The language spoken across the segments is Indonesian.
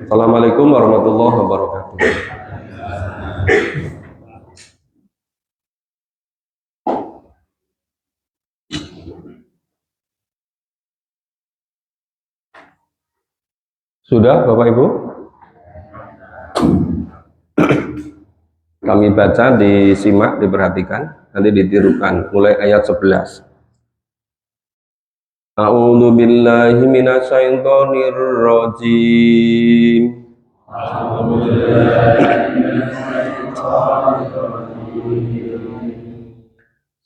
Assalamualaikum warahmatullahi wabarakatuh. Sudah Bapak Ibu? Kami baca, disimak, diperhatikan, nanti ditirukan mulai ayat 11. A'udzu billahi minasyaitonir rajim.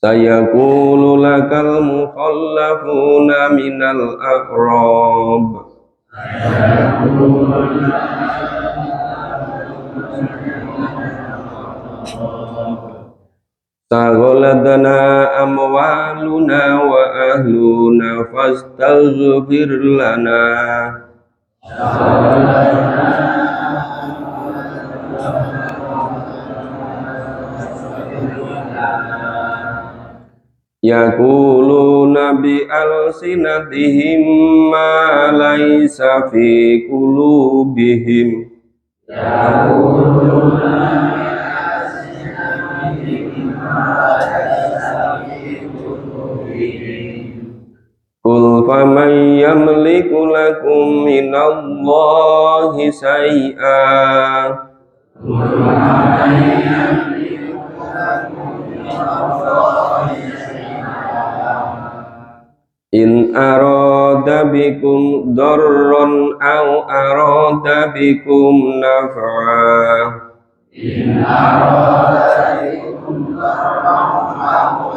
Sayaqulu lakal mukhallafuna minal a'rab. Saghalatna amwaluna wa ahluna fastaghfir lana. Yaquluna bi alsinatihim ma laysa fi qulubihim. Qul faman yamliku lakum minallahi syai'an. In arada bikum darran aw arada bikum naf'a. In arada bikum darran aw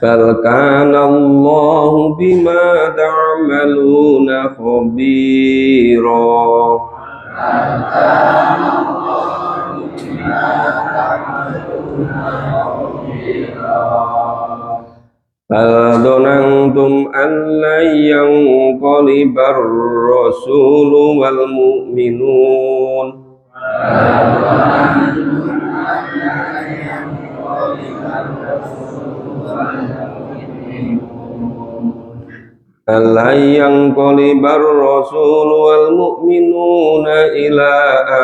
bal kana Allahu bima ta'maluna khabira. Hal donantum an la yanqalibar rasulu wal mu'minun. Alla yanqalibar rasulu wal mu'minuna ila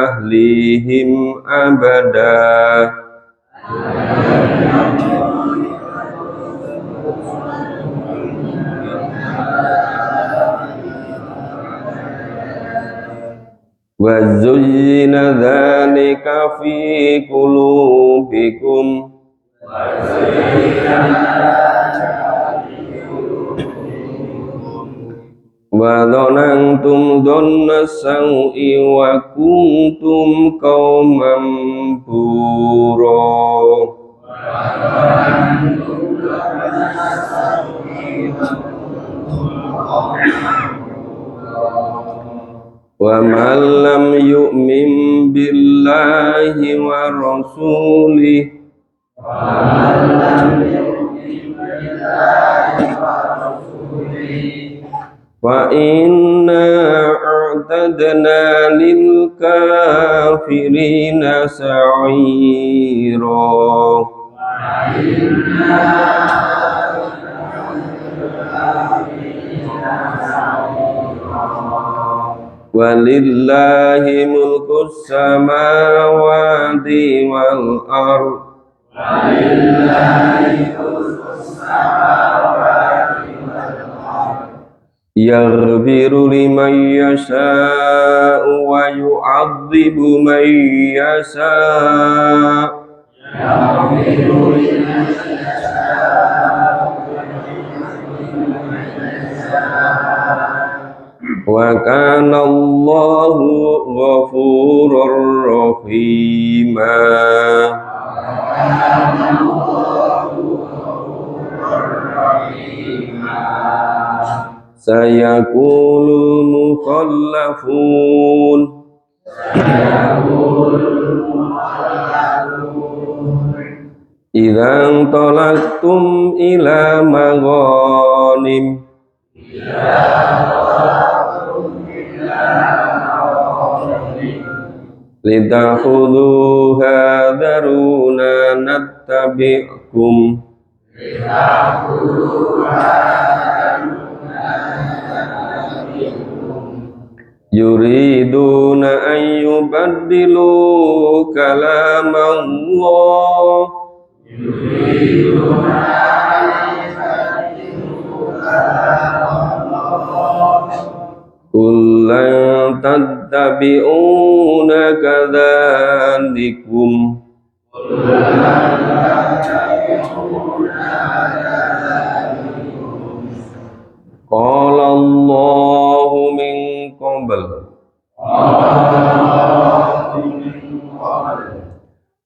ahlihim abada. Wa zuyyina dzalika fi qulubikum. Wa dhanantum dhanna sawi wa kuntum qauman bura. Wa man lam yu'min billahi wa rasulih wa inna a'tadna lil kafirina sa'ira. Walillahi mulkus samawati wal ardh. Yaghfiru liman yasha'u wa yu'adzibu man yasha'u. Wa kana Allahu ghafurur rahima. Sayaqulul mukhallafun idza talaqtum ila maghanim litakhuduha daruna nattabi'kum. yuriduna an yubaddilu kalam Allah qul lan tattabi'una kadzalikum qala Allahu min qabl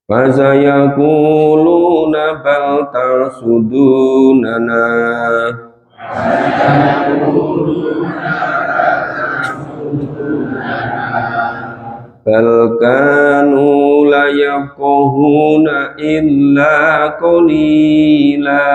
fasayakuluna bal tasudunana bal kanu la yafqahuna illa qalila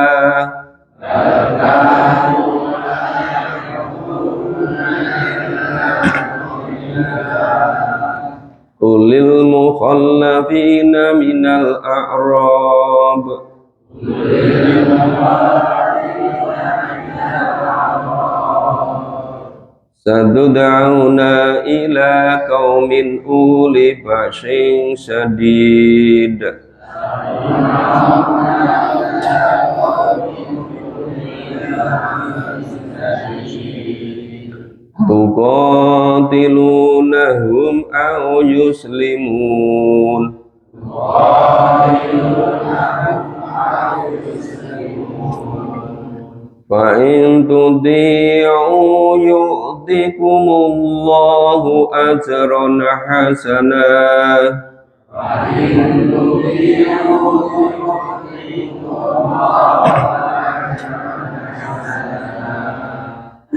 Qulil mukhallafina minal a'rab sadud'auna ila qaumin uli ba'sin syadid tuqatilunahum aw yuslimun fa in tudi'u yu'tikumullahu ajran hasanah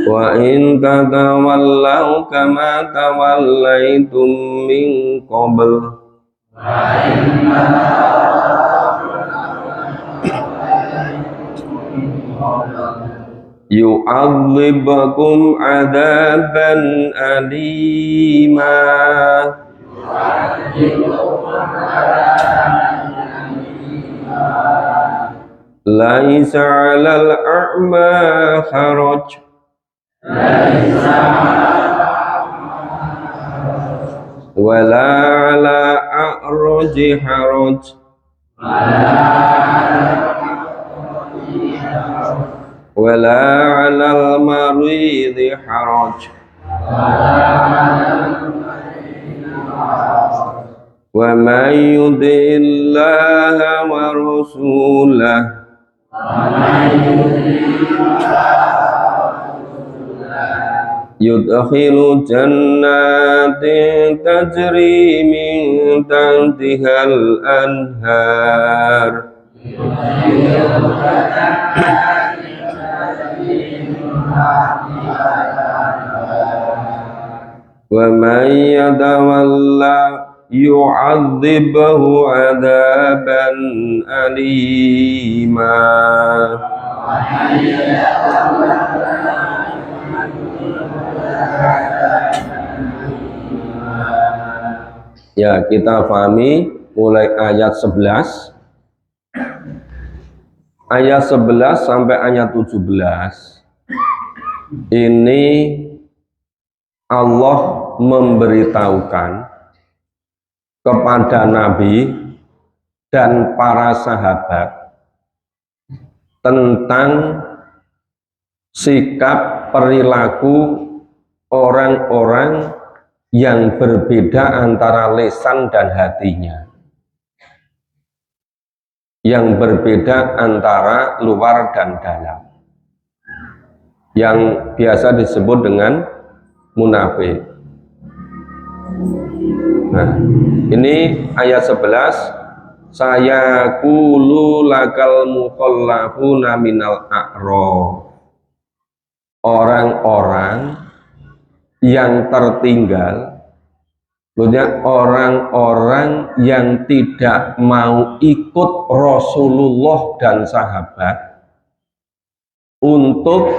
wa in tatawallaw kama tawallaitum min qabl yu'adzibukum adzaban alima laisa 'alal a'ma haraj wala 'ala a'raji haraj wala 'alal maridi haraj wa man yuti'illaha wa rasulahu yudkhilu jannatin tajri min tahtihal anhar wa man yatawalla yu'adzibhu 'adzaban alima ya, kita pahami mulai ayat 11 sampai ayat 17 ini Allah memberitahukan kepada Nabi dan para sahabat tentang sikap perilaku orang-orang yang berbeda antara lisan dan hatinya, yang berbeda antara luar dan dalam, yang biasa disebut dengan munafik. Nah, ini ayat 11, saya qulu lakal mukhallafuna minal a'rab, orang-orang yang tertinggal, maksudnya orang-orang yang tidak mau ikut Rasulullah dan sahabat untuk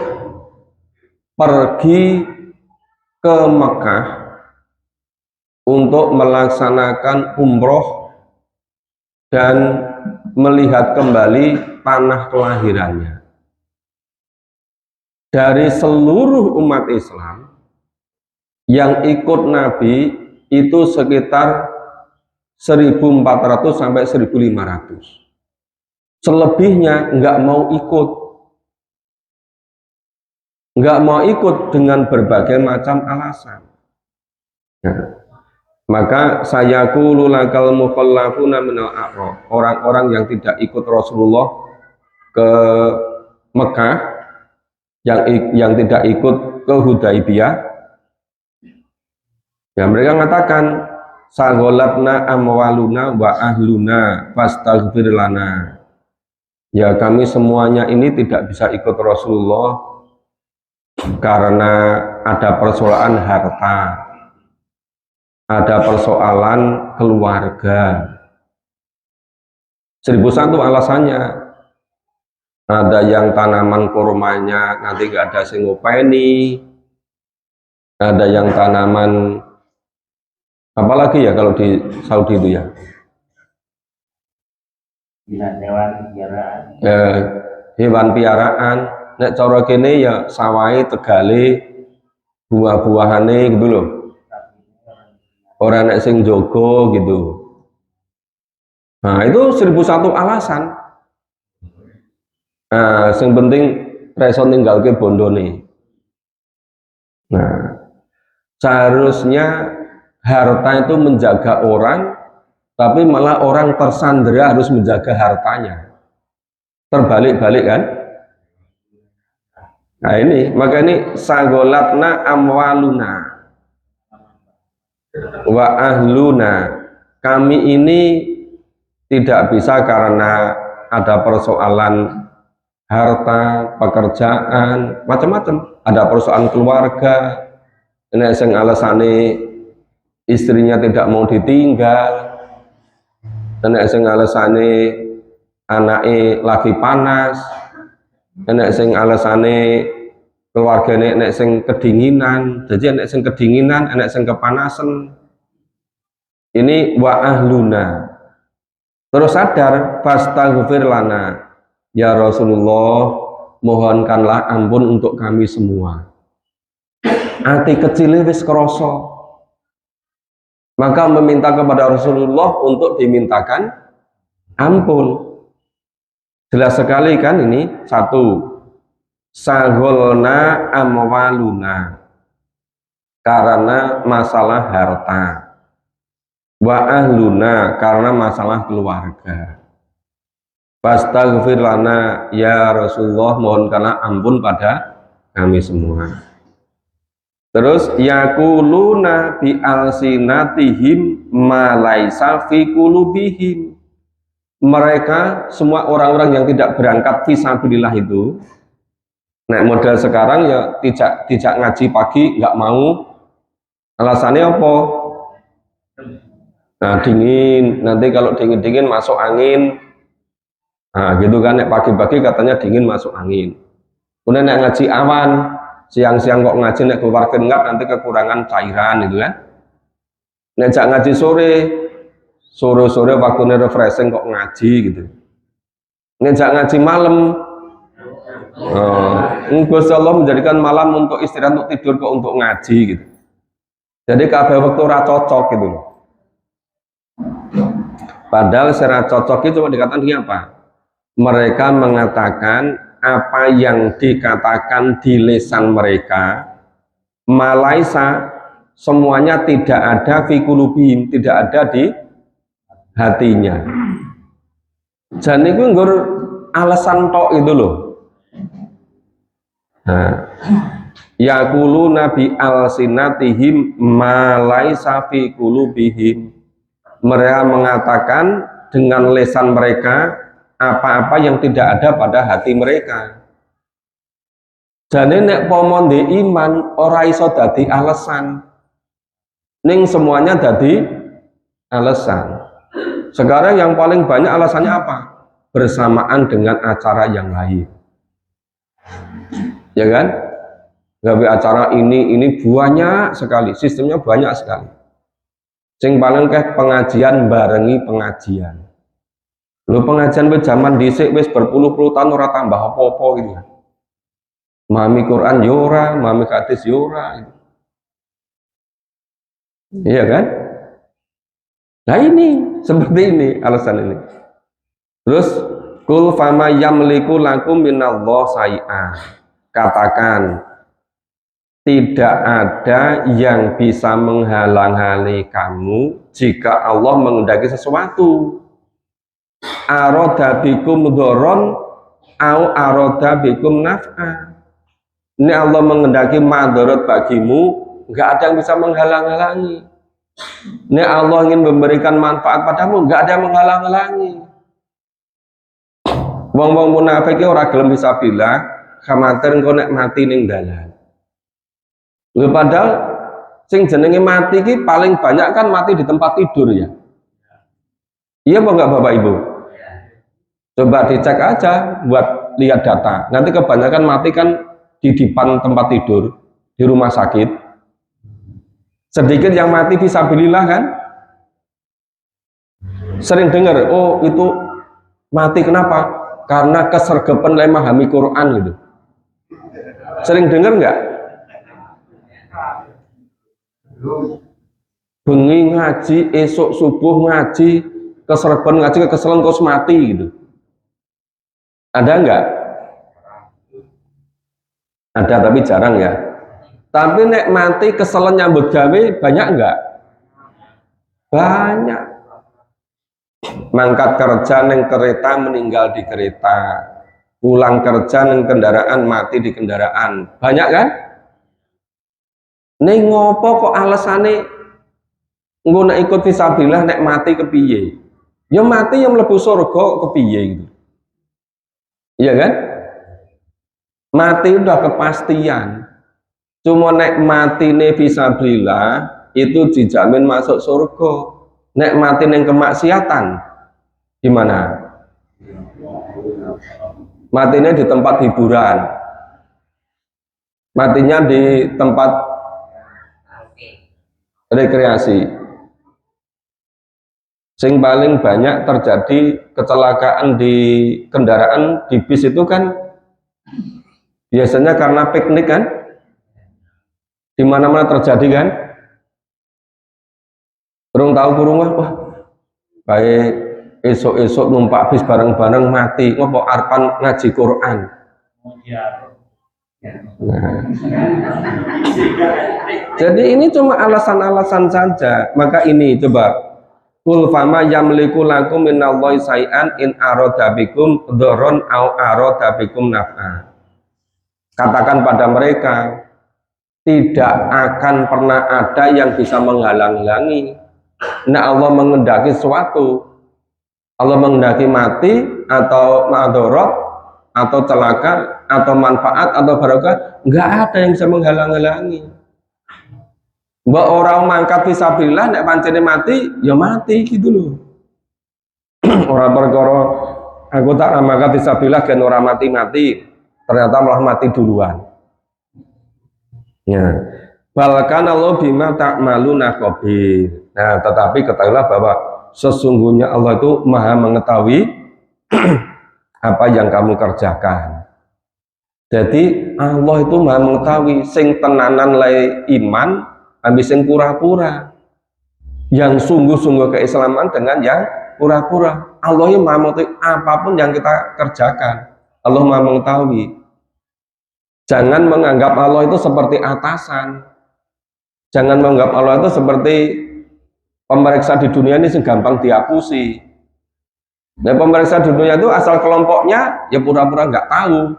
pergi ke Mekah untuk melaksanakan umroh dan melihat kembali tanah kelahirannya. Dari seluruh umat Islam yang ikut Nabi itu sekitar 1.400 sampai 1.500. Selebihnya nggak mau ikut dengan berbagai macam alasan. Nah, maka saya kululakal mukhallafuna minal a'rab, orang-orang yang tidak ikut Rasulullah ke Mekah, yang tidak ikut ke Hudaibiyah, ya mereka mengatakan sagolatna amwaluna wa ahluna fastaghfir lana. Ya kami semuanya ini tidak bisa ikut Rasulullah karena ada persoalan harta, ada persoalan keluarga. 1.001 alasannya. Ada yang tanaman kurmanya nanti nggak ada sing ngopeni, ada yang tanaman apalagi ya kalau di Saudi itu ya, hewan piaraan. Nek cara kene ya sawai tegale buah-buahane gitu loh, orang nek sing jogo gitu. Nah itu 1.001 alasan. Nah, yang penting reso tinggal ke bondone. Nah, seharusnya harta itu menjaga orang, tapi malah orang tersandera harus menjaga hartanya. Terbalik-balik kan? Nah ini, maka ini sagolatna amwaluna wa ahluna. Kami ini tidak bisa karena ada persoalan harta, pekerjaan, macam-macam. Ada persoalan keluarga, ini yang alasane istrinya tidak mau ditinggal, ini yang alasane anaknya lagi panas, ini yang alasane keluarganya ini yang kedinginan, jadi ini yang kedinginan, ini yang kepanasan. Ini wa ahluna. Terus sadar, fastaghfir lana. Ya Rasulullah, mohonkanlah ampun untuk kami semua. Ati kecilnya wis kroso. Maka meminta kepada Rasulullah untuk dimintakan ampun. Jelas sekali kan ini. Satu, sagolna amwaluna, karena masalah harta. Wa ahluna, karena masalah keluarga. Fastaghfir lana ya Rasulullah, mohonkanlah ampun pada kami semua. Terus yaquluna bi alsinatihim ma laisa fi qulubihim. Mereka semua orang-orang yang tidak berangkat fisabilillah itu, nah model sekarang ya tidak ngaji pagi, nggak mau. Alasannya apa? Nah dingin, nanti kalau dingin-dingin masuk angin. Nah gitu kan, pagi-pagi katanya dingin masuk angin. Kemudian nek ngaji awan, siang-siang kok ngaji nek keluar keringat nanti kekurangan cairan gitu kan. Nek ngaji sore waktunya refreshing kok ngaji gitu. Nek ngaji malam, Gusti Allah menjadikan malam untuk istirahat, untuk tidur kok untuk ngaji gitu. Jadi kabeh waktu ora cocok gitu loh. Padahal secara cocok itu cuma dikatakan dia apa? Mereka mengatakan apa yang dikatakan di lisan mereka, malaisa semuanya tidak ada fi qulubihim, tidak ada di hatinya. Jadi itu nggur alasan tok itu loh. Nah, yaquluna bi alsinatihim malaisa fi qulubihim. Mereka mengatakan dengan lisan mereka apa-apa yang tidak ada pada hati mereka. Jadi nek pomo ndek iman ora iso dadi alasan. Ning semuanya dadi alasan. Sekarang yang paling banyak alasannya apa? Bersamaan dengan acara yang lain. Ya kan? Gawe acara ini banyak sekali, sistemnya banyak sekali. Sing paling kayak pengajian barengi pengajian. Lu pengajian wis zaman dhisik wis berpuluh-puluh tahun ora tambah apa-apa gitu. Mami Quran yo ora, mami hadis yo ora. Iya kan? Nah ini seperti ini alasan ini. Terus kul fama yamliku lakum minallah sai'ah. Katakan tidak ada yang bisa menghalang-halangi kamu jika Allah mengendaki sesuatu. Aroda bikum doron au aroda bikum naf'a. Ini Allah mengendaki madarat bagimu, nggak ada yang bisa menghalang-halangi. Ini Allah ingin memberikan manfaat padamu, nggak ada yang menghalang-halangi. Wong-wong munafik ora gelem bisa bilang, khawatir engko nek mati ning dalan. Lho padahal sing jenenge mati ki paling banyak kan mati di tempat tidur ya. Iya apa enggak Bapak Ibu? Coba dicek aja buat lihat data. Nanti kebanyakan mati kan di depan tempat tidur, di rumah sakit. Sedikit yang mati fisabilillah kan? Sering dengar, oh itu mati kenapa? Karena kesergepan memahami Quran gitu. Sering dengar nggak? Bengi ngaji, esok subuh ngaji, kesergepan ngaji, kekeselan kos mati gitu. Ada nggak? Ada tapi jarang ya. Tapi nek mati keselen nyambut gawe banyak nggak? Banyak. Mangkat kerja neng kereta meninggal di kereta, pulang kerja neng kendaraan mati di kendaraan, banyak kan? Neng ngopo kok alasane nggak ikut fisabilillah nek mati kepiye? Ya mati yang mlebu surga kepiye gitu. Iya kan? Mati udah kepastian. Cuma nek mati nih fisabilillah itu dijamin masuk surga. Nek mati neng kemaksiatan gimana? Matinya di tempat hiburan, matinya di tempat rekreasi. Sing paling banyak terjadi kecelakaan di kendaraan di bis itu kan biasanya karena piknik kan, di mana-mana terjadi kan. Kurung tahu kurung wah baik esok-esok numpak bis bareng-bareng mati ngopo arpan ngaji Quran. Nah. Jadi ini cuma alasan-alasan saja. Maka ini coba kul fama yamliku lakum minallahi sai'an in arada bikum dharran au arada bikum naf'a. Katakan pada mereka tidak akan pernah ada yang bisa menghalang-halangi. Nah Allah mengendaki sesuatu, Allah mengendaki mati atau madarat atau celaka atau manfaat atau barokah, nggak ada yang bisa menghalang-halangi. Mbak orang mangkat fisabilillah nek pancene mati ya mati gitu loh. Orang perkara aku tak mangkat fisabilillah kan orang mati-mati, ternyata malah mati duluan. Ya. Balkan Allah bima ta'maluna khabir. Nah, tetapi ketahuilah bahwa sesungguhnya Allah itu Maha mengetahui apa yang kamu kerjakan. Jadi Allah itu Maha mengetahui sing tenanan lai iman, habis sing pura-pura. Yang sungguh-sungguh keislaman dengan yang pura-pura. Allah yang Maha mengetahui apapun yang kita kerjakan. Allah Maha mengetahui. Jangan menganggap Allah itu seperti atasan. Jangan menganggap Allah itu seperti pemeriksa di dunia ini segampang dihapusi. Nah, pemeriksa di dunia itu asal kelompoknya ya pura-pura nggak tahu.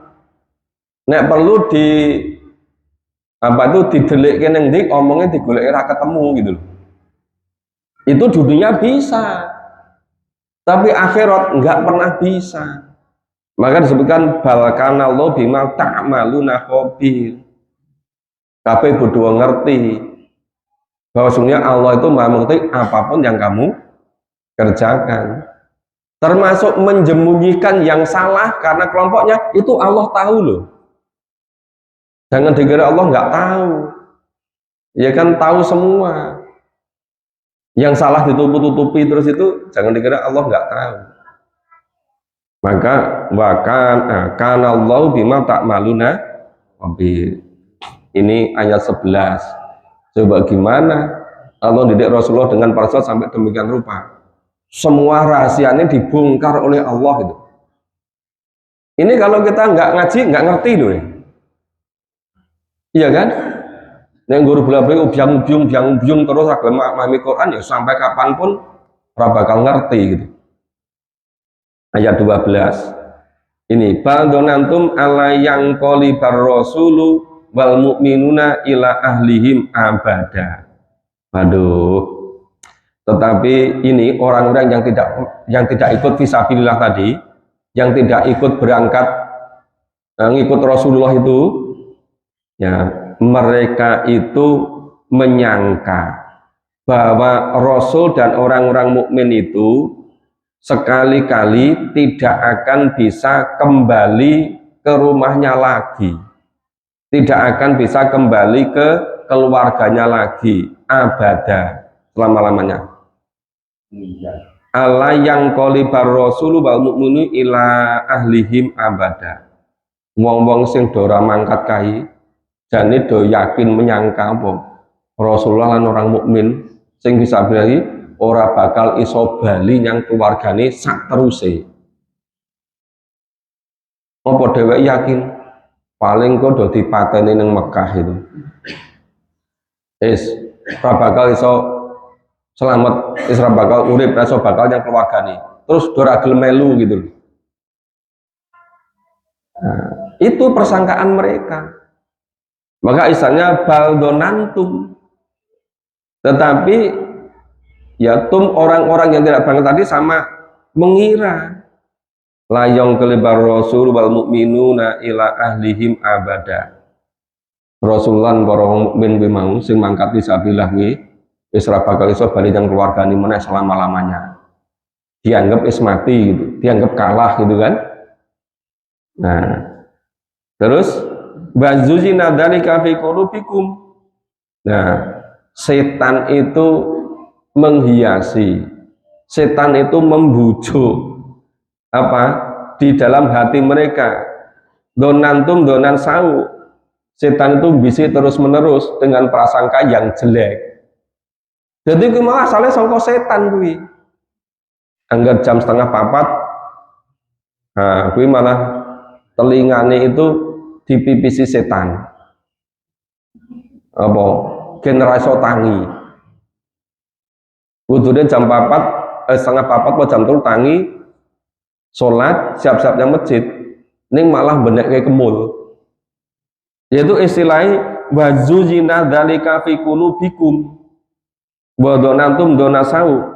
Nek perlu di apa itu didelikkan yang dik omongnya digolek ra ketemu gitu loh. Itu dunia bisa, tapi akhirat nggak pernah bisa. Maka disebutkan balkana Allah bima ta'maluna khabir. Kabeh bodoh ngerti bahwa sebenarnya Allah itu Maha mengetahui apapun yang kamu kerjakan, termasuk menjemunyikan yang salah karena kelompoknya itu Allah tahu loh. Jangan dikira Allah nggak tahu, ya kan tahu semua. Yang salah ditutup-tutupi terus itu jangan dikira Allah nggak tahu. Maka bahkan akan Allah bima ta'maluna khabir. Ini ayat 11. Coba gimana Allah didik Rasulullah dengan para sahabat sampai demikian rupa. Semua rahasianya dibongkar oleh Allah itu. Ini kalau kita nggak ngaji, nggak ngerti loh ya. Iya kan? Yang guru bela-bela biang terus agak memahami Quran ya sampai kapanpun ora bakal ngerti gitu. Ayat 12. Ini baldonantum ala yang qolibar rasulu wal mu'minuna ila ahlihim abada. Aduh. Tetapi ini orang-orang yang tidak ikut fisabilillah tadi, yang tidak ikut berangkat ngikut Rasulullah itu, ya mereka itu menyangka bahwa Rasul dan orang-orang mukmin itu sekali-kali tidak akan bisa kembali ke rumahnya lagi, tidak akan bisa kembali ke keluarganya lagi abada selama-lamanya. Allah yang qolibar rasulu wal mu'minu ila ahlihim abada. Wong-wong sing dora mangkat kai jane do yakin menyangka apa Rasulullah lan orang mukmin sing bisa bilang ora bakal iso bali nyang keluargane sak teruse. Apa dhewek yakin paling kok do dipateni ning Mekah itu. Ora bakal iso selamat, ora bakal urip, iso bakal nyang keluargane. Terus ora gelem melu gitu. Nah, itu persangkaan mereka. Maka istilahnya baldonantum. Tetapi ya orang-orang yang tidak berangkat tadi sama mengira layong kelibar rasul wal mu'minuna ila ahlihim abada. Rasulullah para mukmin bimau sing mangkat fisabilillah wis ora bakal iso bali nang keluargane meneh selama-lamanya. Dianggap is mati gitu, dianggap kalah gitu kan. Nah, terus bazuzina dzalika fi qulubikum. Nah, setan itu menghiasi, setan itu membujuk apa di dalam hati mereka. Donantum donan sau. Setan itu bisa terus menerus dengan prasangka yang jelek. Jadi malah asalnya sangka setan kuwi. Angger jam 3:30, nah kuwi malah telingane itu dipipisi setan. Apa? Generasi tangi. Wudhunya jam 4, 3:30 atau jam 3 tangi, sholat, siap-siap yang masjid, ini malah benek kayak kemul. Yaitu istilahnya wazuzina dzalika fi qulubikum wa donantum donasau.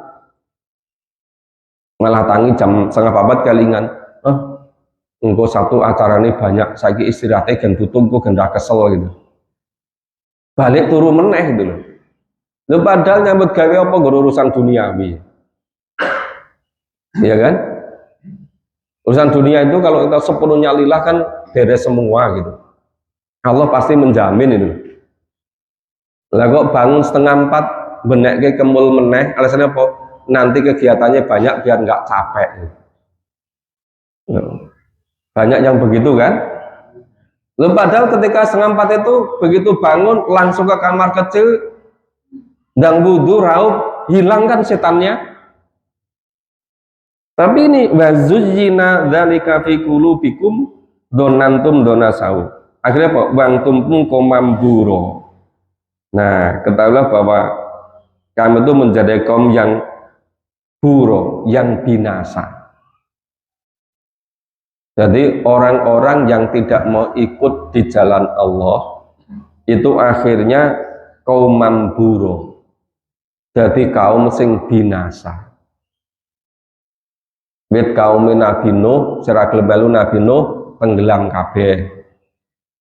Malah tangi jam 3:30 kelingan. Engko satu acara ini banyak, saiki istirahatnya gen butuh, engko gen kesel gitu. Balik turu meneh gitu loh. Lu padahal nyambut gawe apa urusan duniawi. Iya kan? Urusan dunia itu kalau kita sepenuhnya lillah kan beres semua gitu. Allah pasti menjamin itu. Lah kok bangun 3:30 benekke kemul meneh, alasannya apa? Nanti kegiatannya banyak biar nggak capek. Banyak yang begitu kan? Lalu padahal ketika 3:30 itu begitu bangun langsung ke kamar kecil dan wudu raup, hilang kan setannya. Tapi ini wazujina dzalika fi qulubikum donantum donasau. Akhirnya apa? Wangtum komamburo. Nah, ketahuilah bahwa kami itu menjadi kaum yang buro, yang binasa. Jadi orang-orang yang tidak mau ikut di jalan Allah itu akhirnya kaum mamburo. Jadi kaum sing binasa. Wit kaum Nabi Nuh, sira melu Nabi Nuh tenggelam kabeh.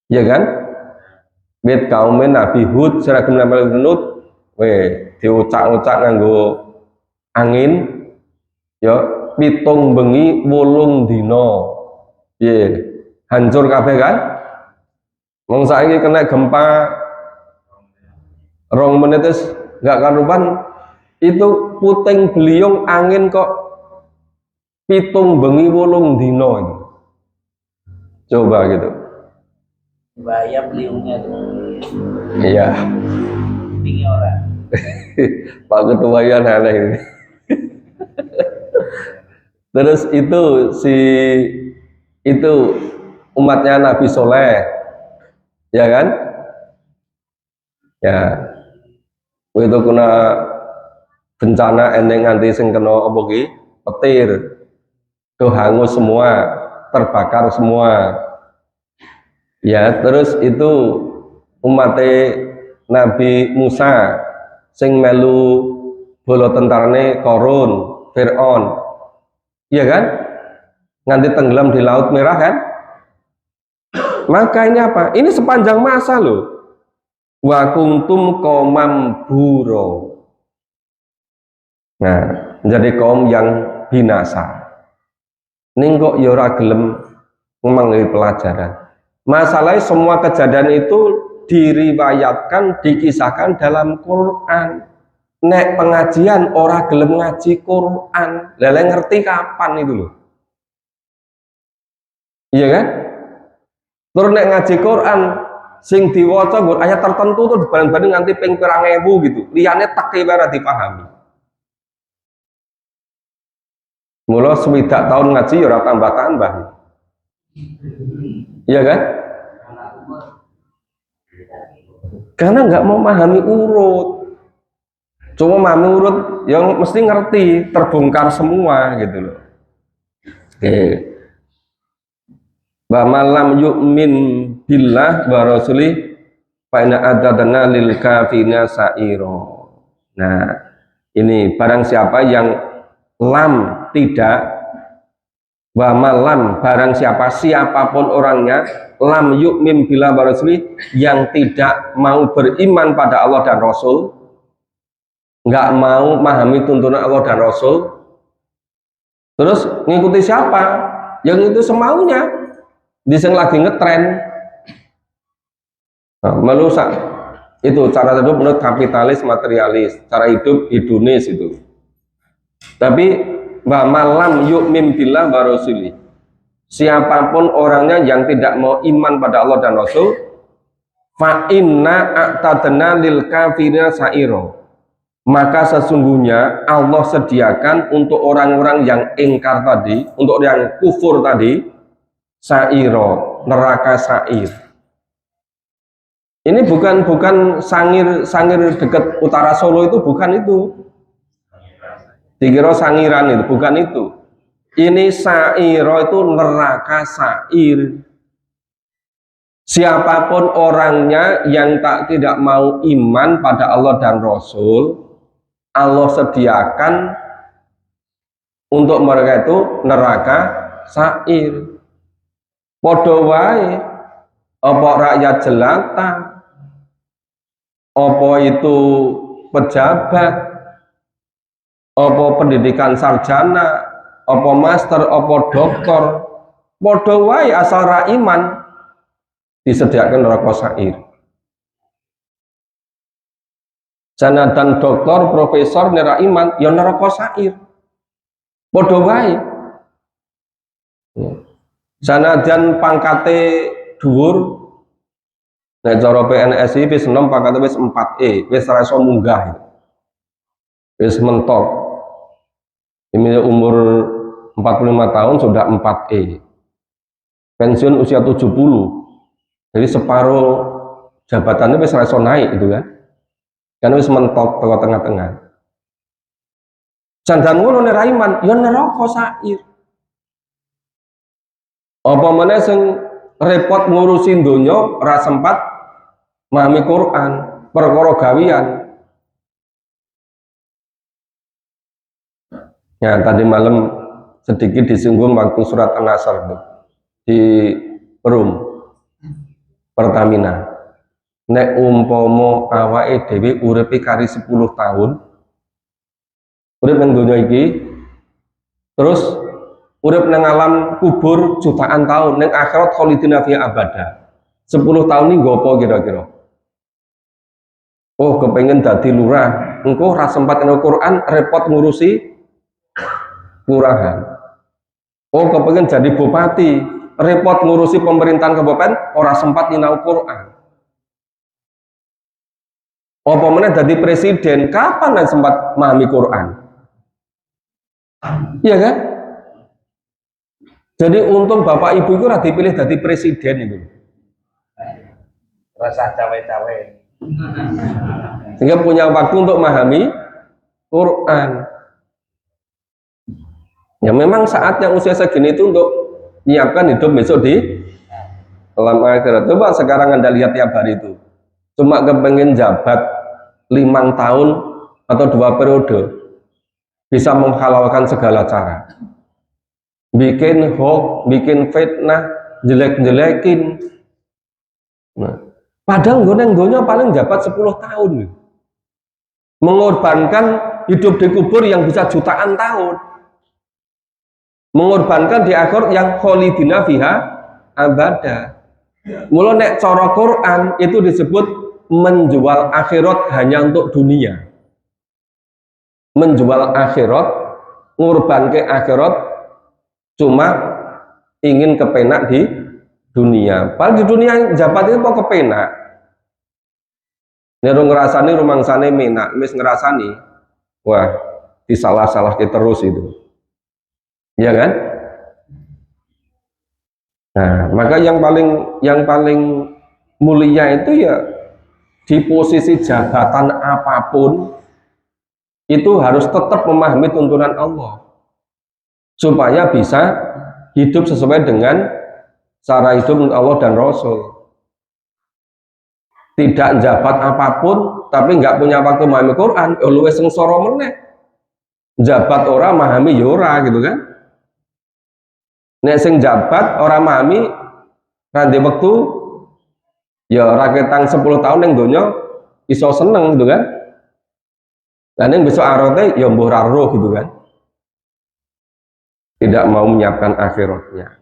Ya kan? Wit kaum Nabi Hud, sira melu Nuh, diucak-ucak nganggo angin. Ya, 7 bengi 8 dina. Iya, hancur kabeh kan? Wong saiki kena gempa 2 menit nggak karuan, itu puting beliung angin kok 7 bengi 8 dina itu. Coba gitu. Bahaya beliungnya tuh. Iya. Tinggi orang. Pak Ketua ya aneh. Terus itu umatnya Nabi Soleh, ya kan? Ya, itu kena bencana ending nganti sing kena apa ki? Petir. Tuh hangus semua, terbakar semua. Ya, terus itu umat Nabi Musa sing melu bola tentarane Korun, Fir'aun. Iya kan? Nganti tenggelam di Laut Merah kan? Maka ini apa? Ini sepanjang masa loh. Wa kuntum qaumam buro. Nah, menjadi kaum yang binasa. Ning kok ya ora gelem mengambil pelajaran. Masalahnya semua kejadian itu diriwayatkan, dikisahkan dalam Quran. Nek pengajian ora gelem ngaji Quran, lele ngerti kapan itu loh. Iya kan? Terus nek ngaji Quran sing diwaca nggon ayat tertentu tuh dibanding-banding nganti ping pirang ewu gitu. Liyane teke ora dipahami. Mula swidak tahun ngaji ya ora tambah-tambah. Iya kan? Karena nggak mau memahami urut. Cuma memahami urut yang mesti ngerti, terbongkar semua gitu loh. Oke. Wa malam yu'min billah wa rasulih fa inna adadana lil kafirina sa'iro. Nah, ini barang siapa yang lam tidak, wa malam barang siapapun orangnya lam yu'min billah wa rasulih yang tidak mau beriman pada Allah dan Rasul, nggak mau memahami tuntunan Allah dan Rasul, terus ngikuti siapa? Yang itu semaunya. Di sing lagi ngetren, merusak itu cara hidup menurut kapitalis materialis, cara hidup hedonis itu. Tapi wa malam yu'min billah wa rasulih, siapapun orangnya yang tidak mau iman pada Allah dan Rasul, fa inna a'tadna lil kafirina sa'iro, maka sesungguhnya Allah sediakan untuk orang-orang yang ingkar tadi, untuk yang kufur tadi, sa'iro, neraka sa'ir. Ini bukan sangir dekat utara Solo itu, bukan itu. Dikira sangiran itu, bukan itu. Ini sa'iro itu neraka sa'ir. Siapapun orangnya yang tidak mau iman pada Allah dan Rasul, Allah sediakan untuk mereka itu neraka sa'ir. Padha wae apa rakyat jelata, apa itu pejabat, apa pendidikan sarjana, apa master, apa doktor, padha wae asal ra iman disediakan neraka sa'ir. Sanadan doktor, profesor nera iman ya neraka sa'ir. Padha wae. Sanajan pangkate dhuwur, nek cara PNS iki wis 6 pangkate wis 4E, wis ora iso munggah. Wis mentok. Ini umur 45 tahun sudah 4E. Pensiun usia 70. Jadi separuh jabatannya wis ora iso naik itu kan. Kan wis mentok ke tengah-tengah. Jangan ngono nek ra iman, ya neraka sa'ir. Apa meneh sing repot ngurusin donya ora sempat memahami Quran, perkara gawian. Ya, tadi malam sedikit disinggung waktu surat An-Nasr di Perum Pertamina. Nek umpama awake dhewe uripe kari 10 tahun, urip nang donya iki, terus urip nang alam kubur jutaan tahun, nang akhirat khalidina fiha abada. 10 tahun ini nggopo kira-kira? Oh, kepengen dadi lurah, engko ora sempat nang Quran, repot ngurusi lurahan. Oh, kepengen jadi bupati, repot ngurusi pemerintahan kabupaten, ora sempat nyinau Quran. Apa meneh dadi presiden, kapan yang sempat memahami Quran? Iya kan? Jadi untung bapak ibu itu ora dipilih dadi presiden itu. Rasa cawe-cawe. Sehingga punya waktu untuk memahami Quran. Ya memang saat yang usia segini itu untuk menyiapkan hidup besok di alam akhirat. Coba sekarang Anda lihat tiap hari itu. Cuma kepengen jabat 5 tahun atau 2 periode, bisa menghalalkan segala cara. Bikin hoax, bikin fitnah, jelek-jelekin. Nah, padahal goneng-goneng paling jabat 10 tahun. Mengorbankan hidup di kubur yang bisa jutaan tahun. Mengorbankan di akhirat yang kholidina fiha abada. Mula nek cara Quran itu disebut menjual akhirat hanya untuk dunia. Menjual akhirat, ngorbanke akhirat cuma ingin kepenak di dunia. Padahal di dunia jabat itu kok kepenak. Nero ngerasani rumangsane menak, mis ngerasani, wah disalah-salah terus itu. Ya kan? Nah, maka yang paling mulia itu ya di posisi jabatan apapun itu harus tetap memahami tuntunan Allah supaya bisa hidup sesuai dengan cara hidup Allah dan Rasul. Tidak jabat apapun tapi nggak punya waktu memahami Quran, luwih sengsara meneh. Jabat ora memahami yora gitu kan. Nek sing jabat orang memahami rantai waktu ya raketang 10 tahun yang donya iso seneng gitu kan. Dan yang besok arote ya mbuh roh gitu kan. Tidak mau menyiapkan akhiratnya.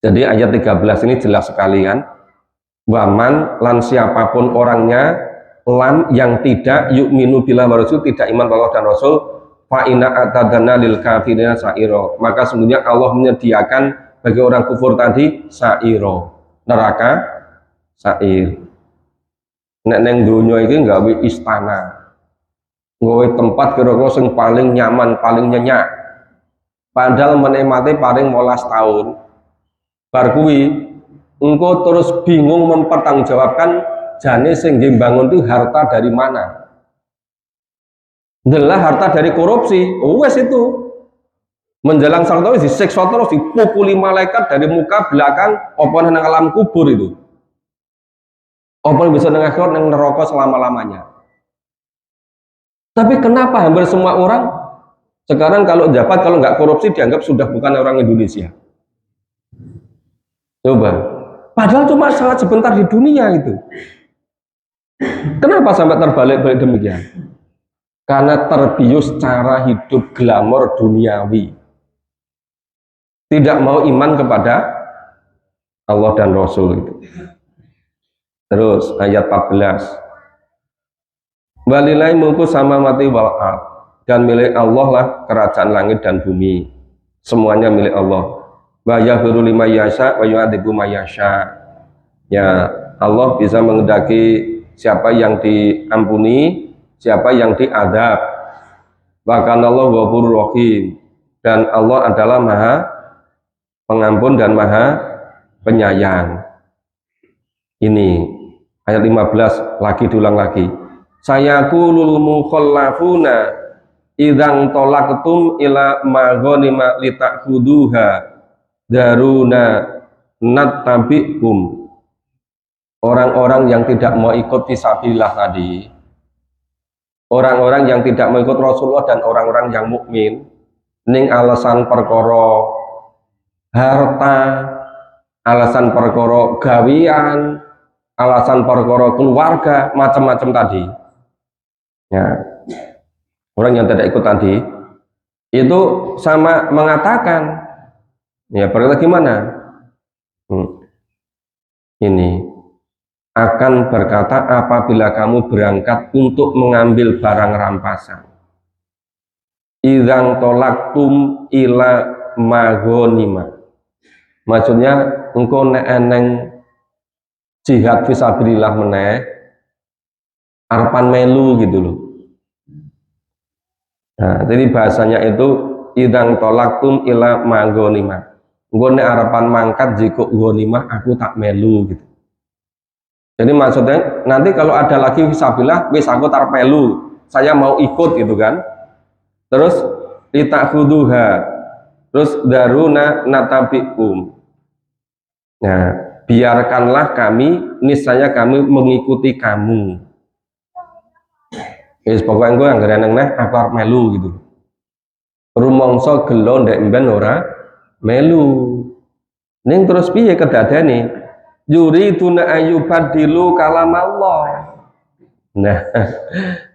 Jadi ayat 13 ini jelas sekali kan. Waman lan siapapun orangnya lam yang tidak yu'minu billah wa rasul, tidak iman Allah dan Rasul, fa inna atadana lil kafirina sa'iro, maka sebenarnya Allah menyediakan bagi orang kufur tadi sa'iro, neraka sa'ir. Nek neng dunia ini nggawe istana, nggawe tempat kira-kira sing paling nyaman, paling nyenyak, padahal menikmati paling 12 tahun. Bar kuwi engkau terus bingung mempertanggungjawabkan jane sing bangun itu harta dari mana. Adalah harta dari korupsi, wes itu menjelang sang tahu disiksa terus, dipukuli malaikat dari muka belakang apa nang alam kubur itu, apa bisa nang akhirat nang neraka selama-lamanya. Tapi kenapa hampir semua orang sekarang kalau jabat, kalau nggak korupsi dianggap sudah bukan orang Indonesia? Coba, padahal cuma sangat sebentar di dunia itu. Kenapa sampai terbalik-balik demikian? Karena terbius cara hidup glamor duniawi, tidak mau iman kepada Allah dan Rasul itu. Terus ayat 14, walilai mulku samawati wal ard, dan milik Allah lah kerajaan langit dan bumi, semuanya milik Allah. Wa yaghfiru liman yasha wa yu'adzibu man yasha. Ya, Allah bisa mengendaki siapa yang diampuni, siapa yang diadab. Bahkan Allah ghafurur rahim, dan Allah adalah maha pengampun dan maha penyayang. Ini ayat 15 lagi diulang lagi. Sayaqulul mukhallafuna idzang talaqtum ila maghanima litakhuduha daruna nattabi'kum. Orang-orang yang tidak mau ikut fisabilillah tadi, orang-orang yang tidak mau ikut Rasulullah dan orang-orang yang mukmin, ning alasan perkara harta, alasan perkara gawian, alasan perkara keluarga, macam-macam tadi. Ya, orang yang tidak ikut tadi itu sama mengatakan, ya berkata gimana? Ini akan berkata apabila kamu berangkat untuk mengambil barang rampasan, idzang tolaktum ila maghanima, maksudnya engkau nek eneng jihad fisabilillah meneh, Arpan melu gitu loh. Nah, jadi bahasanya itu idang tolaktum ila magonimah. Gue nek harapan mangkat jiko gonimah aku tak melu gitu. Jadi maksudnya nanti kalau ada lagi fisabilillah, wis aku tar melu, saya mau ikut gitu kan. Terus litakhuduha, terus daruna natabikum. Nah, biarkanlah kami, niscaya kami mengikuti kamu. Wis pokoknya gue anggere nang neh aku arep melu gitu. Rumangsa gelo ndek mben ora melu. Ning terus piye kedadane? Yuri tuna ayubadilu kalam Allah. Nah,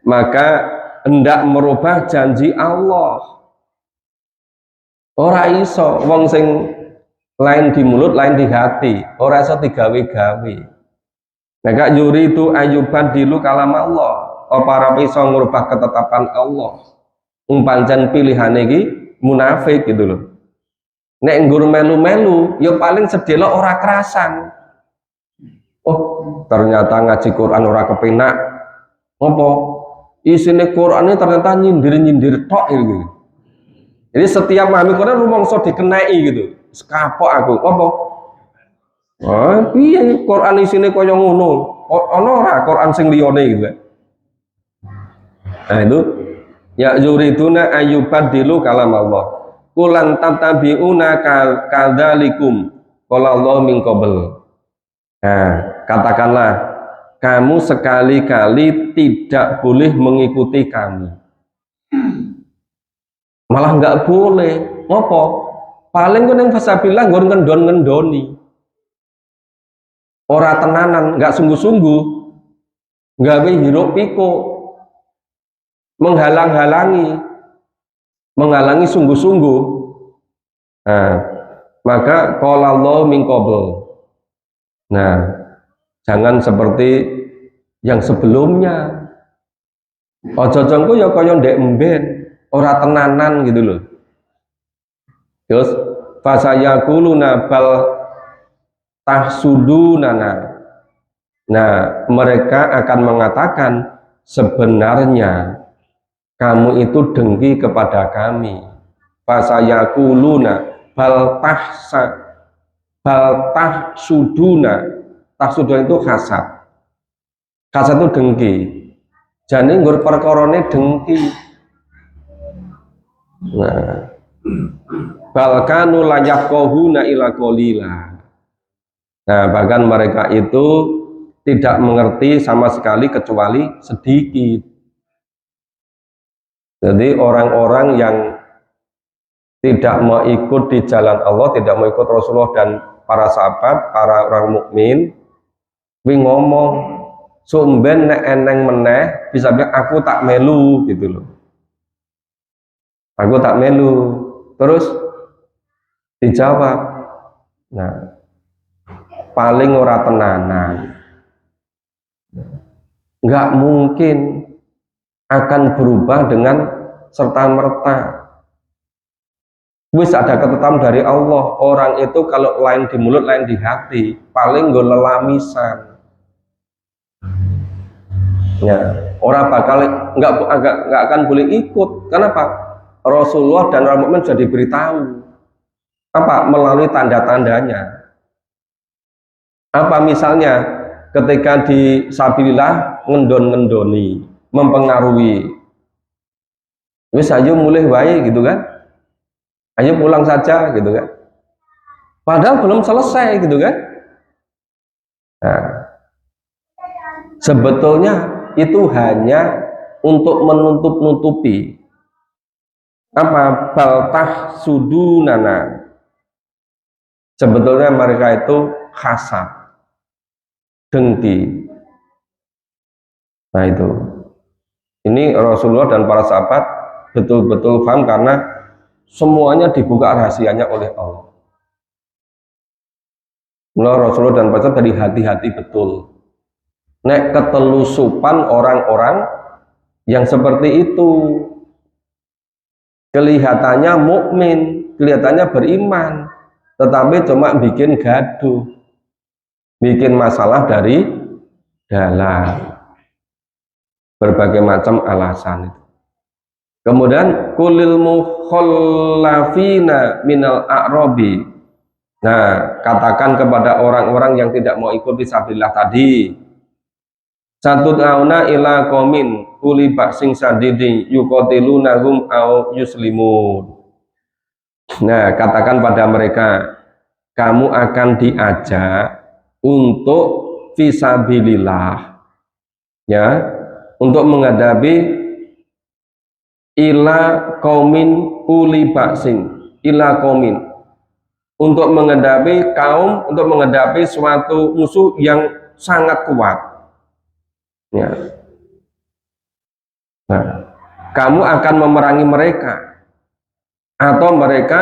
maka hendak merubah janji Allah. Ora iso wong sing lain di mulut, lain di hati. Ora iso digawe-gawe. Maka yuri itu ayubadilu kalam Allah. Apa ora iso merubah ketetapan Allah. Pancen pilihane iki munafik gitu loh. Nek nggur melu-melu, ya paling sedelo ora kerasan. Oh, ternyata ngaji Quran ora kepenak. Apa? Isine Quran ini ternyata nyindir-nyindir tok gitu. Jadi setiap memahami Quran rumangsa dikenai gitu. Sekapok aku. Apa? Oh, piye Quran isine kaya ngono? Ana ora Quran sing liyane gitu. Nah itu ya yuriduna ayyubadilu kalam Allah. Kulan tatabiuna kadzalikum qala Allah min qabl. Nah, katakanlah kamu sekali-kali tidak boleh mengikuti kami. Malah nggak boleh. Ngopo? Paling kan yang fasabilah nggon ngendon-ngendoni. Ora tenanan, nggak sungguh-sungguh. Gawe hiruk pikuk. Menghalangi sungguh-sungguh. Nah, maka qala Allah min qabl. Nah, jangan seperti yang sebelumnya. Ojo jongko ya kaya ndek emben, ora tenanan gitu loh. Terus fasayaquluna bal tahsudunana. Nah, mereka akan mengatakan sebenarnya kamu itu dengki kepada kami. Fasayaquluna bal tahsuduna. Tahsuduna itu hasad. Hasad itu dengki. Jane nggur perkorone dengki. Nah, balkanu layafqahuna ila qalila. Nah, bahkan mereka itu tidak mengerti sama sekali kecuali sedikit. Jadi orang-orang yang tidak mau ikut di jalan Allah, tidak mau ikut Rasulullah dan para sahabat, para orang mukmin, ngomong sumben nek eneng meneh bisa bilang aku tak melu gitu loh. Aku tak melu. Terus dijawab, nah paling ora tenanan. Nggak mungkin akan berubah dengan serta-merta. Wis ada ketetapan dari Allah, orang itu kalau lain di mulut, lain di hati, paling nggo lelamisan. Ya, orang bakal nggak akan boleh ikut. Kenapa? Rasulullah dan orang mukmin sudah diberitahu apa melalui tanda-tandanya. Apa misalnya ketika di sabilillah ngendon-ngendoni, mempengaruhi. Wis ayo mulai wae gitu kan. Ayo pulang saja gitu kan. Padahal belum selesai gitu kan. Nah, sebetulnya itu hanya untuk menutup-nutupi apa baltah sudunana. Sebetulnya mereka itu hasad, dengki. Nah itu. Ini Rasulullah dan para sahabat betul-betul paham karena semuanya dibuka rahasianya oleh Allah. Mulai Rasulullah dan para sahabat tadi hati-hati betul. Nek ketelusupan orang-orang yang seperti itu, kelihatannya mukmin, kelihatannya beriman, tetapi cuma bikin gaduh, bikin masalah dari dalam. berbagai macam alasan itu. Kemudian kulil mukhallafina minal a'rabi. Nah, katakan kepada orang-orang yang tidak mau ikut fisabilillah tadi, satu tauna ila qaumin uli ba'sing sadidi yuqatilunahum au yuslimun. Nah, katakan pada mereka, kamu akan diajak untuk fisabilillah, ya, untuk menghadapi ila qaumin uli ba'sing, ila qaumin, untuk menghadapi kaum, untuk menghadapi suatu musuh yang sangat kuat, ya. Nah, kamu akan memerangi mereka atau mereka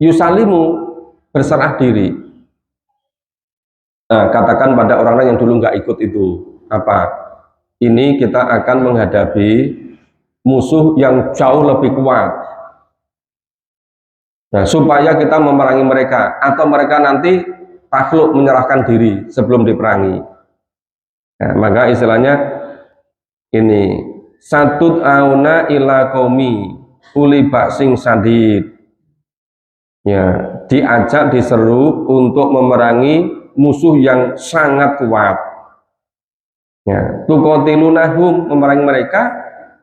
yusalimu, berserah diri. Nah, katakan pada orang-orang yang dulu nggak ikut itu, apa? Ini kita akan menghadapi musuh yang jauh lebih kuat. Nah, supaya kita memerangi mereka atau mereka nanti takluk menyerahkan diri sebelum diperangi. Nah, maka istilahnya ini satut auna ila qaumi uli ba'sing sadid, ya, diajak, diseru untuk memerangi musuh yang sangat kuat, ya, tuqatilunahum, memerangi mereka,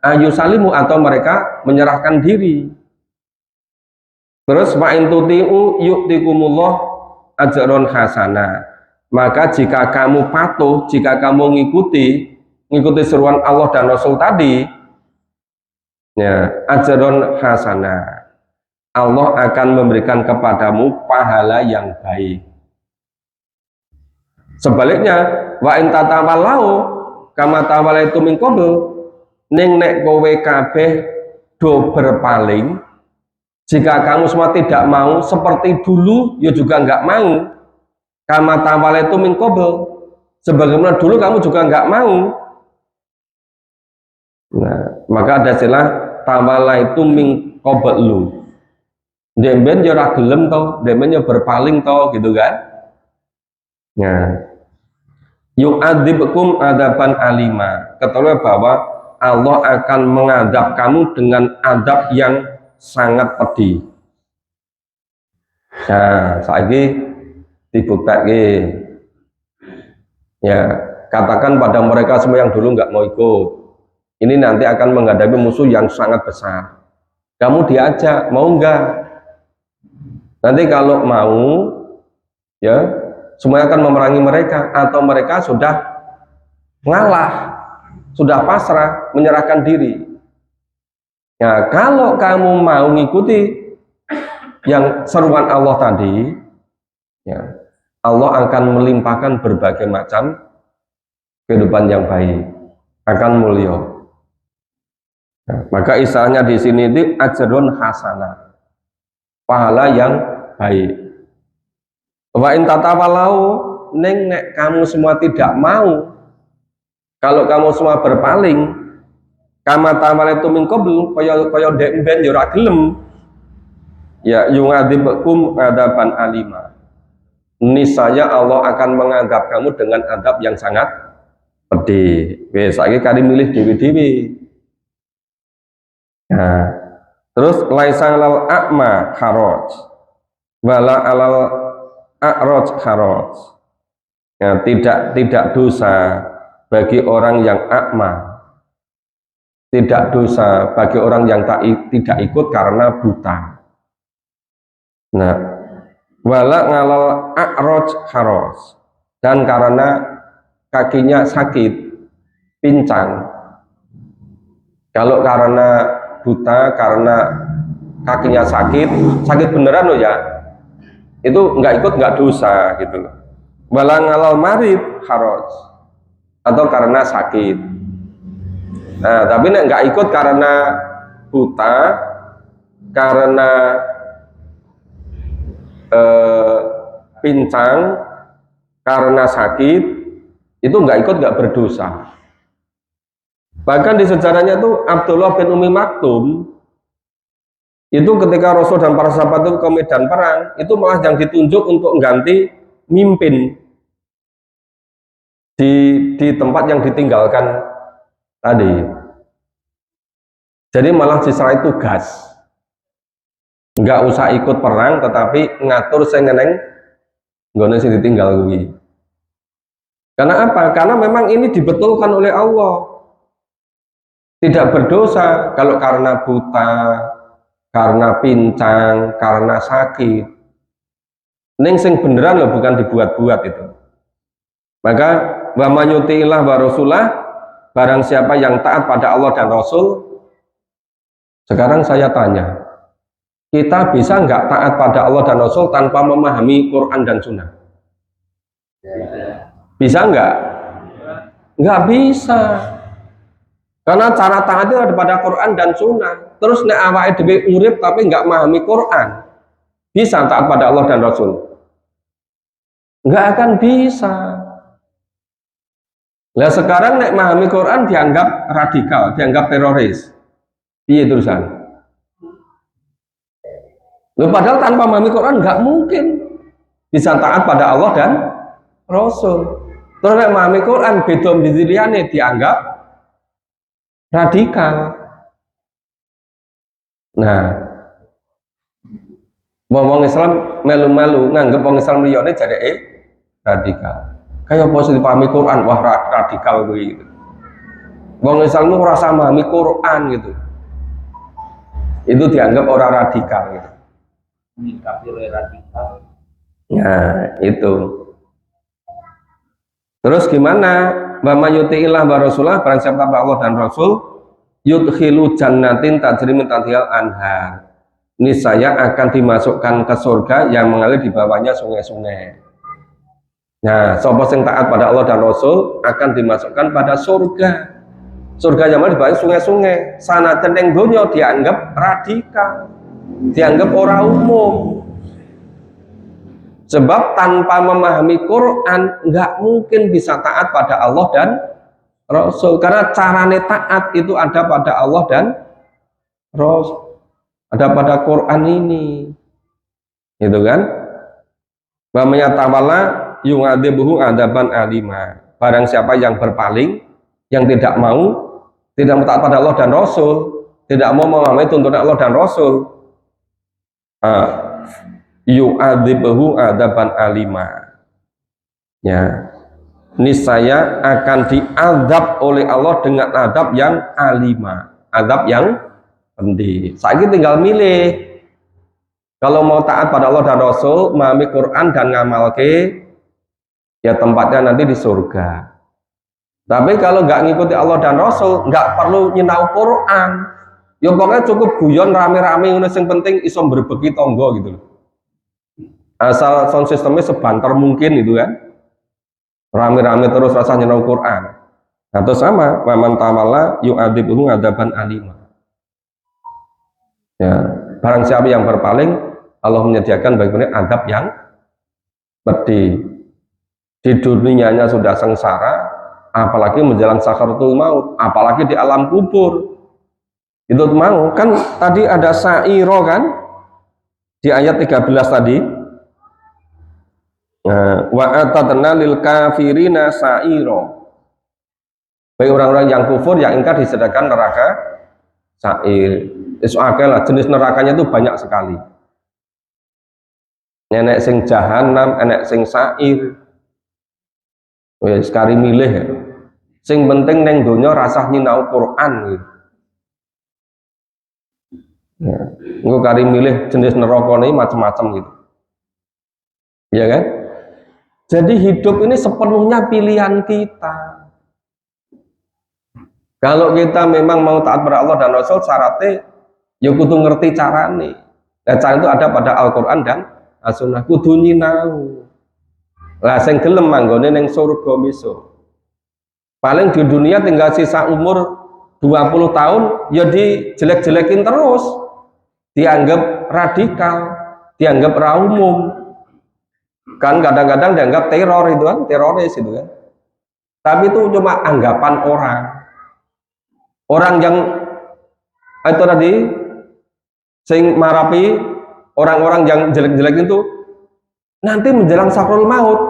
ayusalimu, atau mereka menyerahkan diri. Terus wa in tuti'u yu'tikumullah ajron hasana, maka jika kamu patuh, jika kamu mengikuti seruan Allah dan Rasul tadi, ya, ajron hasana, Allah akan memberikan kepadamu pahala yang baik. Sebaliknya, wa in tatawallau kama tawallaitu min qabl, ning nek kowe kabeh do berpaling, jika kamu semua tidak mau seperti dulu, ya juga enggak mau. Kama tawallaitu min qabl, sebagaimana dulu kamu juga enggak mau. Nah, maka ada istilah tawallaitu min qablu. Demben ya ora gelem to, demben ya berpaling to, gitu kan. Nah, yu'adzibkum adaban alima, ketahui bahwa Allah akan mengadab kamu dengan adab yang sangat pedih. Nah, saiki dibuktikan, ya, katakan pada mereka semua yang dulu nggak mau ikut, ini nanti akan menghadapi musuh yang sangat besar. Kamu diajak, mau enggak? Nanti kalau mau, ya, semuanya akan memerangi mereka, atau mereka sudah ngalah, sudah pasrah, menyerahkan diri. Ya, kalau kamu mau mengikuti yang seruan Allah tadi, ya, Allah akan melimpahkan berbagai macam kehidupan yang baik, akan mulia. Nah, maka istilahnya di sini itu ajrun hasanah, pahala yang baik. Wa in tatawallau, ning nek kamu semua tidak mau, kalau kamu semua berpaling, kama tawallaitu min qabl, kaya ndek-ndek ya ora gelem, ya yu'adzibkum adaban alima, niscaya Allah akan menganggap kamu dengan adab yang sangat pedih. Wis saiki kari milih dewi-dewi. Nah, terus laisa lal a'ma haraj wala alal a'raj haraj, ya, tidak dosa bagi orang yang akma, tidak dosa bagi orang yang tidak ikut karena buta. Nah, wala ngalal a'raj haraj, dan karena kakinya sakit, pincang. Kalau karena buta, karena kakinya sakit beneran loh ya, itu nggak ikut nggak dosa gitu loh. Wala ngalal marid haraj, atau karena sakit. Nah, tapi nggak ikut karena buta, karena pincang, karena sakit, itu nggak ikut nggak berdosa. Bahkan di sejarahnya tuh Abdullah bin Umi Maktum itu ketika Rasul dan para sahabat itu ke medan perang, itu malah yang ditunjuk untuk mengganti mimpin di tempat yang ditinggalkan tadi. Jadi malah diserai tugas, nggak usah ikut perang, tetapi ngatur sing ngeneng nggone sing ditinggal kuwi. Karena apa? Karena memang ini dibetulkan oleh Allah. Tidak berdosa kalau karena buta, karena pincang, karena sakit. Ning sing beneran loh, bukan dibuat-buat itu. Maka wa mayuti'illah wa rasulah, barang siapa yang taat pada Allah dan Rasul. Sekarang saya tanya, kita bisa nggak taat pada Allah dan Rasul tanpa memahami Quran dan Sunnah? Bisa nggak? Nggak bisa. Karena cara taatnya ada pada Quran dan Sunnah. Terus nek awake dhewe urip tapi nggak memahami Quran, bisa taat pada Allah dan Rasul? Nggak akan bisa. Nah sekarang nek memahami Quran dianggap radikal, dianggap teroris. Iya terusan. Loh, padahal tanpa memahami Quran nggak mungkin bisa taat pada Allah dan Rasul. Terus nek memahami Quran beda mbiziliane dianggap radikal. Nah, wong Islam melu-melu nganggep wong Islam liyane jadi radikal. Kayak apa dipahami Quran, wah radikal kuwi gitu. Wong Islam itu rasa memahami Quran gitu. Itu dianggap orang radikal gitu. Menyikapi radikal. Nah, itu. Terus gimana? Wa mayuti'illah wa rasulah, barang siapa taat Allah dan Rasul, yudkhilu jannatin tajri min tahtihal anhar. Niscaya akan dimasukkan ke surga yang mengalir di bawahnya sungai-sungai. Nah, sapa sing taat pada Allah dan Rasul akan dimasukkan pada surga. Surga yang mengalir di bawah sungai-sungai. Sanajan ning donya dianggap radikal, dianggap orang umum. Sebab tanpa memahami Quran nggak mungkin bisa taat pada Allah dan Rasul. Karena carane taat itu ada pada Allah dan Rasul, ada pada Quran ini, gitu kan? Wa mayatawalla yu'adzibuhu adaban alima. Barang siapa yang berpaling, yang tidak mau taat pada Allah dan Rasul, tidak mau memahami tuntunan Allah dan Rasul, yu'adzibuhu adaban alima. Ya, niscaya akan diazab oleh Allah dengan adab yang alima, adab yang pedih. Saiki tinggal milih. Kalau mau taat pada Allah dan Rasul, memahami Quran dan ngamalke, ya tempatnya nanti di surga. Tapi kalau nggak ngikuti Allah dan Rasul, nggak perlu nyinau Quran. Ya pokoknya cukup guyon rame-rame, yang penting iso berbagi tonggo gitu loh. Asal sound sistemnya sebanter mungkin itu kan. Rame-rame terus rasa nyinau Quran. Nah, terus sama, waman tawalla yu'adzibuhu adaban alima. Ya, barang siapa yang berpaling, Allah menyediakan baginya adab yang pedih. Di dunianya sudah sengsara, apalagi menjelang sakaratul maut, apalagi di alam kubur. Itu mau kan tadi ada sa'iro kan di ayat 13 tadi. Wa atadna lil kafirina sa'iro. Bagi orang-orang yang kufur yang ingkar disediakan neraka sa'ir. Lah jenis nerakanya itu banyak sekali. Enek sing jahanam, enek sing sa'ir. Wis sekali milih ya. Sing penting neng donya rasah nyinau Quran gitu. Ya, engko kari milih jenis neraka ini macam-macam gitu. Ya kan? Jadi hidup ini sepenuhnya pilihan kita. Kalau kita memang mau taat pada Allah dan Rasul, syaratnya ya kudu ngerti carane. Nah, cara itu ada pada Al-Qur'an dan As-Sunnah, kudu nyinau. Lah sing gelem manggone ning surga besok. Paling di dunia tinggal sisa umur 20 tahun ya dijelek-jelekin terus. Dianggap radikal, dianggap umum. Kan kadang-kadang dianggap teror itu kan, teroris itu kan. Tapi itu cuma anggapan orang. Orang yang itu tadi sing marapi orang-orang yang jelek-jelek itu nanti menjelang sakrul maut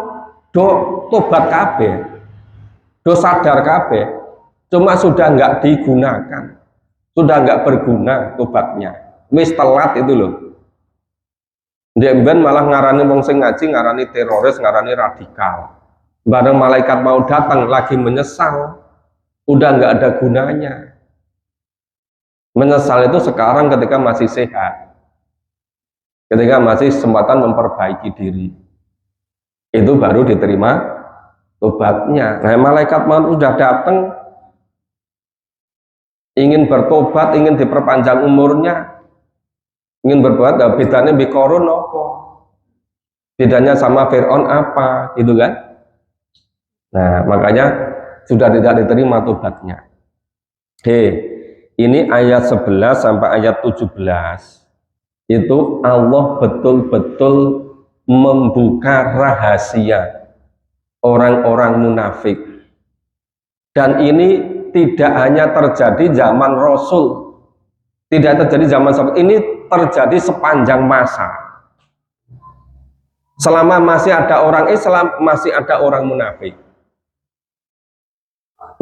do tobat kabeh, do sadar kabeh, cuma sudah nggak digunakan, sudah nggak berguna tobatnya, wis telat itu loh. Dia malah ngarani wong sing ngaji, ngarani teroris, ngarani radikal. Bareng malaikat mau datang lagi menyesal, udah nggak ada gunanya. Menyesal itu sekarang ketika masih sehat, ketika masih kesempatan memperbaiki diri, itu baru diterima tobatnya. Nah, malaikat maut sudah datang, ingin bertobat, ingin diperpanjang umurnya, ingin berbuat, nah, bedanya bikorun apa? Bedanya sama Fir'aun apa? Gitu kan? Nah, makanya sudah tidak diterima tobatnya. Ini ayat 11 sampai ayat 17. Itu Allah betul-betul membuka rahasia orang-orang munafik. Dan ini tidak hanya terjadi zaman Rasul, tidak terjadi zaman sahabat, ini terjadi sepanjang masa. Selama masih ada orang Islam, masih ada orang munafik.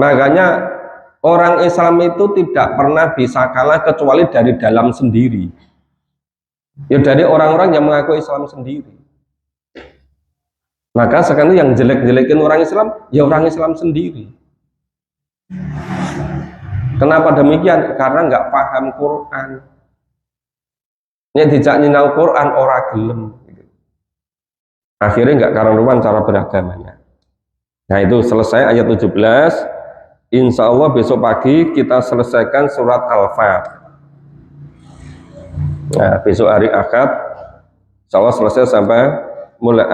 Makanya orang Islam itu tidak pernah bisa kalah kecuali dari dalam sendiri. Ya dari orang-orang yang mengaku Islam sendiri. Maka sekarang yang jelek-jelekin orang Islam, ya orang Islam sendiri. Kenapa demikian? Karena nggak paham Quran. Nya dijak nyinau Quran ora gelem. Akhirnya nggak karuan cara beragamanya. Nah itu selesai ayat 17. Insya Allah besok pagi kita selesaikan surat Al-Fat. Nah besok hari Ahad, insya Allah selesai sampai mulai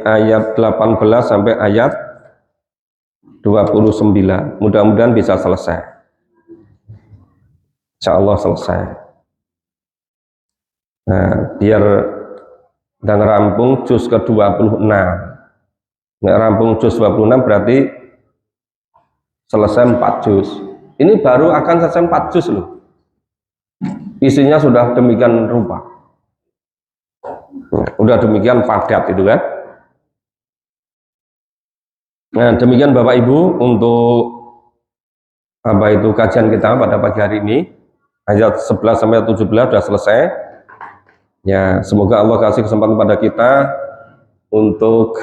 ayat 18 sampai ayat 29. Mudah-mudahan bisa selesai. Insya Allah selesai. Nah biar dan rampung juz ke-26. Nggak rampung juz 26 berarti selesai 4 juz. Ini baru akan selesai 4 juz loh. Isinya sudah demikian rupa. Nah, udah demikian padat itu kan. Nah demikian Bapak Ibu untuk apa itu kajian kita pada pagi hari ini. Ayat 11 sampai 17 sudah selesai. Ya semoga Allah kasih kesempatan pada kita untuk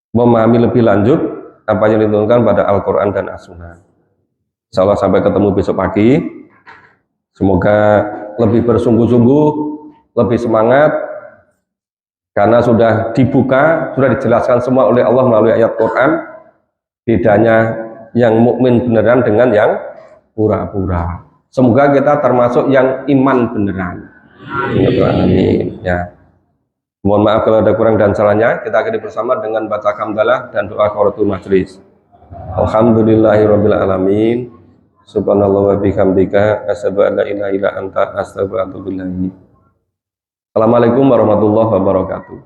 memahami lebih lanjut apa yang diturunkan pada Al-Quran dan As-Sunnah. Insya Allah sampai ketemu besok pagi. Semoga lebih bersungguh-sungguh, lebih semangat, karena sudah dibuka, sudah dijelaskan semua oleh Allah melalui ayat Quran. Bedanya yang mukmin beneran dengan yang pura-pura. Semoga kita termasuk yang iman beneran. Amin. Ya. Mohon maaf kalau ada kurang dan salahnya. Kita akhiri bersama dengan baca hamdalah dan doa kafaratul majlis. Alhamdulillahirabbil alamin. Subhanallah wa bihamdika asyhadu an la ilaha illa anta astaghfiruka wa atubu ilaik. Assalamualaikum warahmatullahi wabarakatuh.